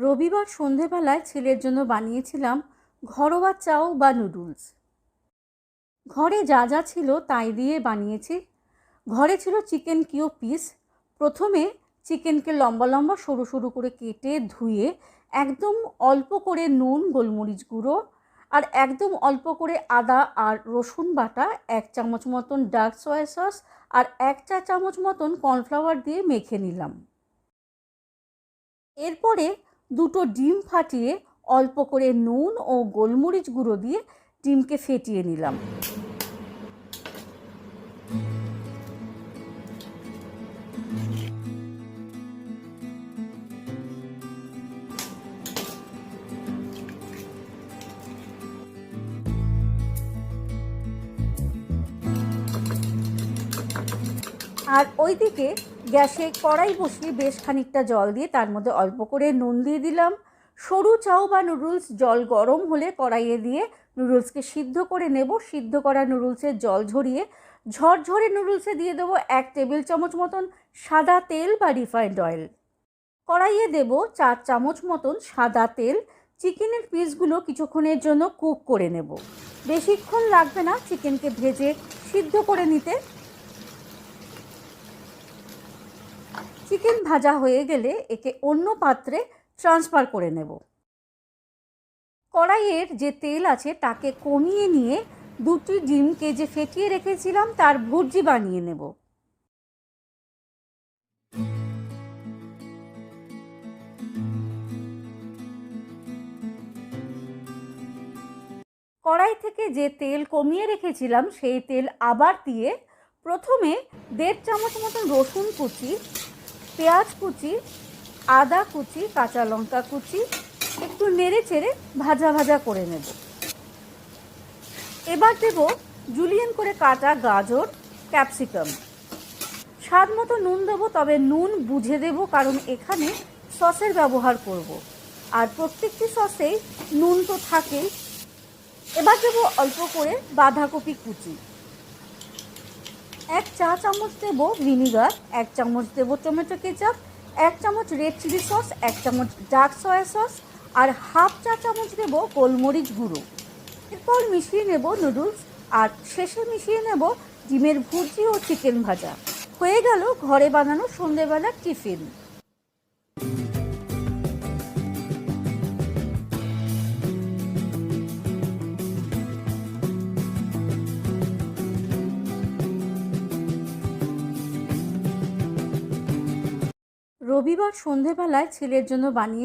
রবিবার সন্ধেবেলায় ছেলের জন্য বানিয়েছিলাম ঘরোয়া চাউ বা নুডলস। ঘরে যা যা ছিল তাই দিয়ে বানিয়েছি। ঘরে ছিল চিকেন কিউব পিস। প্রথমে চিকেনকে লম্বা লম্বা সরু সরু করে কেটে ধুয়ে একদম অল্প করে নুন, গোলমরিচ গুঁড়ো আর একদম অল্প করে আদা আর রসুন বাটা, 1 চামচ মতন ডার্ক সয়া সস আর 1 চা চামচ মতন কর্নফ্লাওয়ার দিয়ে মেখে নিলাম। এরপরে দুটো ডিম ফাটিয়ে অল্প করে নুন ও গোলমরিচ গুঁড়ো দিয়ে ডিমকে ফেটিয়ে নিলাম। আর ওইদিকে গ্যাসে কড়াই বসিয়ে বেশ খানিকটা জল দিয়ে তার মধ্যে অল্প করে নুন দিয়ে দিলাম। সরু চাউ বা নুডলস জল গরম হলে কড়াইয়ে দিয়ে নুডলসকে সিদ্ধ করে নেব। সিদ্ধ করা নুডলসের জল ঝরিয়ে ঝরঝরে নুডলসে দিয়ে দেবো 1 টেবিল চামচ মতন সাদা তেল বা রিফাইন্ড অয়েল। কড়াইয়ে দেব 4 চামচ মতন সাদা তেল। চিকেনের পিসগুলো কিছুক্ষণের জন্য কুক করে নেব। বেশিক্ষণ লাগবে না চিকেনকে ভেজে সিদ্ধ করে নিতে। চিকেন ভাজা হয়ে গেলে একে অন্য পাত্রে ট্রান্সফার করে নেব। কড়াইয়ের যে তেল আছে তাকে কমিয়ে নিয়ে দুটি ডিমকে যে ফেটিয়ে রেখেছিলাম তার ভুর্জি বানিয়ে নেব। কড়াই থেকে যে তেল কমিয়ে রেখেছিলাম সেই তেল আবার দিয়ে প্রথমে 1.5 চামচ মতন রসুন কুচি, পেঁয়াজ কুচি, আদা কুচি, কাঁচা লঙ্কা কুচি একটু নেড়ে চেড়ে ভাজা ভাজা করে নেব। এবার দেব জুলিয়েন করে কাটা গাজর, ক্যাপসিকাম। স্বাদ মতো নুন দেবো, তবে নুন বুঝে দেব, কারণ এখানে সসের ব্যবহার করব আর প্রত্যেকটি সসেই নুন তো থাকেই। এবার দেবো অল্প করে বাঁধাকপি কুচি, 1 চা চামচ দেবো ভিনিগার, 1 চামচ দেবো টমেটো কেচাপ, 1 চামচ রেড চিলি সস, 1 চামচ ডার্ক সয়া সস আর হাফ চা চামচ দেবো গোলমরিচ গুঁড়ো। এরপর মিশিয়ে নেব নুডলস আর শেষে মিশিয়ে নেব ডিমের ভুর্জি ও চিকেন ভাজা। হয়ে গেল ঘরে বানানো সন্ধেবেলার টিফিন। রবিবার সন্ধেবেলায় ছেলের জন্য বানিয়ে